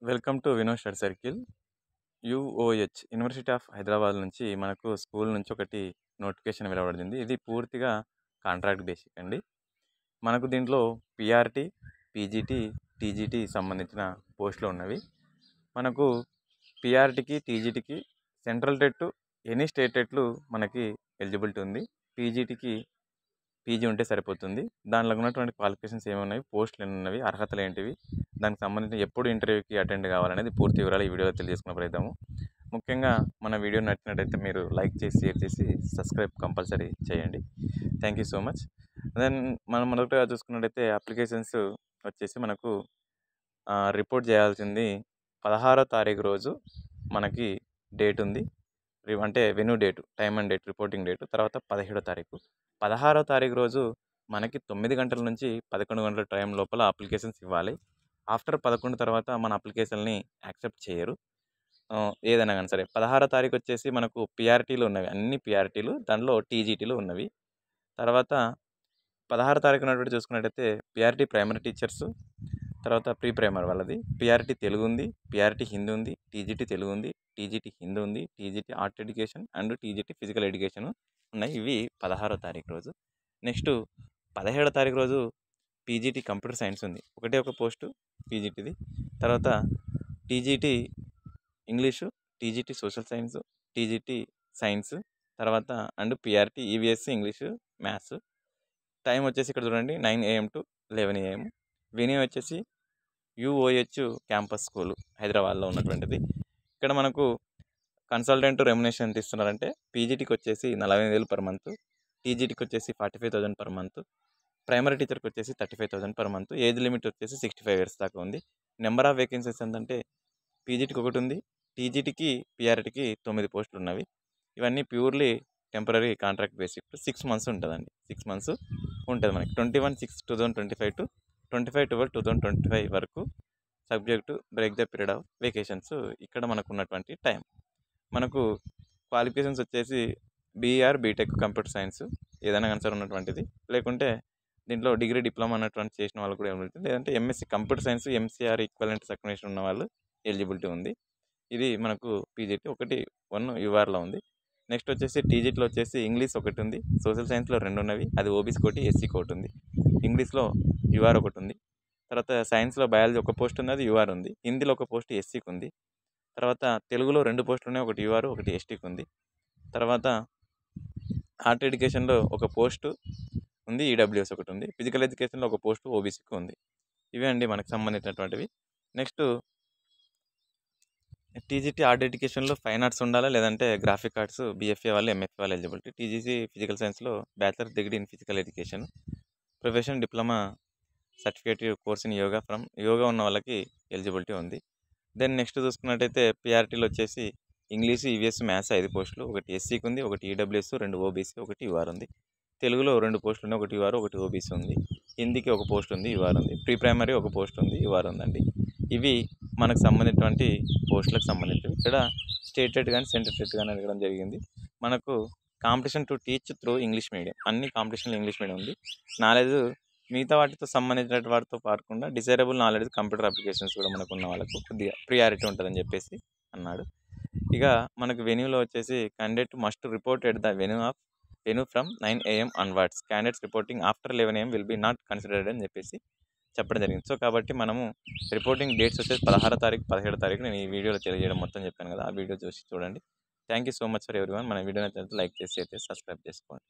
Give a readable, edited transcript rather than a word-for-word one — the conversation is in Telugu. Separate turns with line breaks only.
Welcome to Vinod study circle. UOH university of Hyderabad నుంచి మనకు స్కూల్ నుంచి ఒకటి నోటిఫికేషన్ వెలువడింది. ఇది పూర్తిగా కాంట్రాక్ట్ బేసిక్ అండి. మనకు దీంట్లో పిఆర్టీ, పీజీటీ, టీజీటీ సంబంధించిన పోస్టులు ఉన్నవి. మనకు పిఆర్టీకి, టీజీటీకి సెంట్రల్ టెట్, ఎనీ స్టేట్ టెట్లు మనకి ఎలిజిబిలిటీ ఉంది. పీజీటీకి పీజీ ఉంటే సరిపోతుంది. దానిలో ఉన్నటువంటి క్వాలిఫికేషన్స్ ఏమున్నాయి, పోస్టులు ఎన్ని ఉన్నవి, అర్హతలు ఏంటివి, దానికి సంబంధించి ఎప్పుడు ఇంటర్వ్యూకి అటెండ్ కావాలనేది పూర్తి వివరాలు ఈ వీడియోలో తెలియజేసుకునే ప్రయత్నము. ముఖ్యంగా మన వీడియో నచ్చినట్టయితే మీరు లైక్ చేసి, షేర్ చేసి, సబ్స్క్రైబ్ కంపల్సరీ చేయండి. Thank you so much. Then మనం మొదటగా చూసుకున్నట్టయితే అప్లికేషన్స్ వచ్చేసి మనకు రిపోర్ట్ చేయాల్సింది 16వ తారీఖు రోజు మనకి డేట్ ఉంది. అంటే venue date, time and date, reporting date. తర్వాత 17వ తారీఖు. 16వ తారీఖు రోజు మనకి 9 గంటల నుంచి 11 గంటల టైం లోపల అప్లికేషన్స్ ఇవ్వాలి. ఆఫ్టర్ 11 తర్వాత మన అప్లికేషన్ని యాక్సెప్ట్ చేయరు. ఏదైనా కానీ సరే. 16వ తారీఖు వచ్చేసి మనకు పిఆర్టీలు ఉన్నవి, అన్ని పిఆర్టీలు, దానిలో టీజీటీలు ఉన్నవి. తర్వాత 16వ తారీఖు ఉన్నటువంటి చూసుకున్నట్టయితే పిఆర్టీ ప్రైమరీ టీచర్స్, తర్వాత ప్రీ ప్రైమరీ వాళ్ళది, పిఆర్టీ తెలుగు ఉంది, పిఆర్టీ హిందీ ఉంది, టీజీటీ తెలుగు ఉంది, టీజీటీ హిందీ ఉంది, TGT art education and TGT physical education ఉన్నాయి. ఇవి 16వ తారీఖు రోజు. నెక్స్ట్ 17వ తారీఖు రోజు పీజీటీ కంప్యూటర్ సైన్స్ ఉంది, ఒకటే ఒక పోస్టు పీజీటీది. తర్వాత TGT English, TGT social science, TGT science, తర్వాత and PRT EVS English maths. Time వచ్చేసి ఇక్కడ చూడండి 9 AM టు 11 AM. వెన్యూ వచ్చేసి యూఓహెచ్ క్యాంపస్ స్కూల్ హైదరాబాద్లో ఉన్నటువంటిది. ఇక్కడ మనకు కన్సల్టెంట్ రెమ్యునేషన్ ఎంత ఇస్తున్నారంటే పీజీటీకి వచ్చేసి 40,000 పర్ మంత్, టీజీటీకి వచ్చేసి 45,000 పర్ మంత్, ప్రైమరీ టీచర్కి వచ్చేసి 35,000 పర్ మంత్. ఏజ్ లిమిట్ వచ్చేసి 65 years దాకా ఉంది. నెంబర్ ఆఫ్ వేకెన్సీస్ ఏంటంటే పీజీటీకి ఒకటి ఉంది, టీజీటీకి పిఆర్టీకి 9 పోస్టులు ఉన్నవి. ఇవన్నీ purely temporary contract basic. 6 months ఉంటుందండి. 6 months ఉంటుంది మనకి. 21/6/2025 టు 25/12/2025 వరకు, subject break the period of vacations. ఇక్కడ మనకు ఉన్నటువంటి టైం. మనకు క్వాలిఫికేషన్స్ వచ్చేసి బీఆర్, బీటెక్ కంప్యూటర్ సైన్స్ ఏదైనా కన్సర్ ఉన్నటువంటిది, లేకుంటే దీంట్లో డిగ్రీ డిప్లొమా అన్నటువంటి చేసిన వాళ్ళు కూడా ఎలిజిబిలిటీ, లేదంటే MSc computer science, MCR equivalent certification ఉన్న వాళ్ళు ఎలిజిబిలిటీ ఉంది. ఇది మనకు పీజీటీ 1 యూఆర్లో ఉంది. నెక్స్ట్ వచ్చేసి టీజీటీలో వచ్చేసి ఇంగ్లీష్ ఒకటి ఉంది, సోషల్ సైన్స్లో 2 ఉన్నవి, అది ఓబీసీ ఒకటి, ఎస్సీకి ఒకటి ఉంది. ఇంగ్లీష్లో యూఆర్ ఒకటి ఉంది. తర్వాత సైన్స్లో బయాలజీ ఒక పోస్ట్ ఉంది, అది యూఆర్ ఉంది. హిందీలో ఒక పోస్ట్ ఎస్సీకి ఉంది. తర్వాత తెలుగులో 2 పోస్టులు ఉన్నాయి, ఒకటి యూఆర్ ఒకటి ఎస్టీకి ఉంది. తర్వాత ఆర్ట్ ఎడ్యుకేషన్లో ఒక పోస్టు ఉంది, ఈడబ్ల్యూఎస్ ఒకటి ఉంది. ఫిజికల్ ఎడ్యుకేషన్లో ఒక పోస్టు ఓబీసీకి ఉంది. ఇవే అండి మనకు సంబంధించినటువంటివి. నెక్స్ట్ టీజీటీ ఆర్ట్ ఎడ్యుకేషన్లో ఫైన్ ఆర్ట్స్ ఉండాలా, లేదంటే గ్రాఫిక్ ఆర్ట్స్, బీఎఫ్ఏ వాళ్ళు, ఎంఎఫ్ఏ వాళ్ళు ఎలిజిబిలిటీ. టీజీసీ ఫిజికల్ సైన్స్లో bachelor degree in physical education, professional diploma certificate course in yoga ఉన్న వాళ్ళకి ఎలిజిబిలిటీ ఉంది. దెన్ నెక్స్ట్ చూసుకున్నట్టయితే పిఆర్టీలో వచ్చేసి ఇంగ్లీష్, ఈవీఎస్, మ్యాథ్స్ 5 పోస్టులు, ఒకటి ఎస్సీకి ఉంది, ఒకటి ఈడబ్ల్యూఎస్, 2 ఓబీసీ, ఒకటి యూఆర్ ఉంది. తెలుగులో 2 పోస్టులు ఉన్నాయి, ఒకటి యూఆర్ ఒకటి ఓబీసీ ఉంది. హిందీకి ఒక పోస్ట్ ఉంది, యూఆర్ ఉంది. ప్రీ ప్రైమరీ ఒక పోస్ట్ ఉంది, యూఆర్ ఉందండి. ఇవి మనకు సంబంధించినటువంటి పోస్టులకు సంబంధించి. ఇక్కడ స్టేట్ టెట్ కానీ సెంట్రల్ టెట్ కానీ అడగడం జరిగింది. మనకు competition to teach through English medium, అన్ని కాంపిటీషన్లో ఇంగ్లీష్ మీడియం ఉంది. నాలెడ్జ్ మిగతా వాటితో సంబంధించిన వాటితో పాటుకుండా డిజైరబుల్ నాలెడ్జ్ కంప్యూటర్ అప్లికేషన్స్ కూడా మనకు ఉన్న వాళ్ళకు కొద్దిగా ప్రియారిటీ ఉంటుందని చెప్పేసి అన్నాడు. ఇక మనకు వెన్యూలో వచ్చేసి candidate must report at the venue from 9 AM onwards. Candidates reporting after 11 AM will be not considered అని చెప్పేసి చెప్పడం జరిగింది. సో కాబట్టి మనము రిపోర్టింగ్ డేట్స్ వచ్చేసి 16వ తారీఖు, 17వ తారీఖు నేను ఈ వీడియోలో తెలియజేయడం మొత్తం చెప్పాను కదా, ఆ వీడియో చూసి చూడండి. Thank you so much for everyone. మన వీడియో నచ్చినట్లయితే లైక్ చేసి, అయితే సబ్స్క్రైబ్ చేసుకోండి.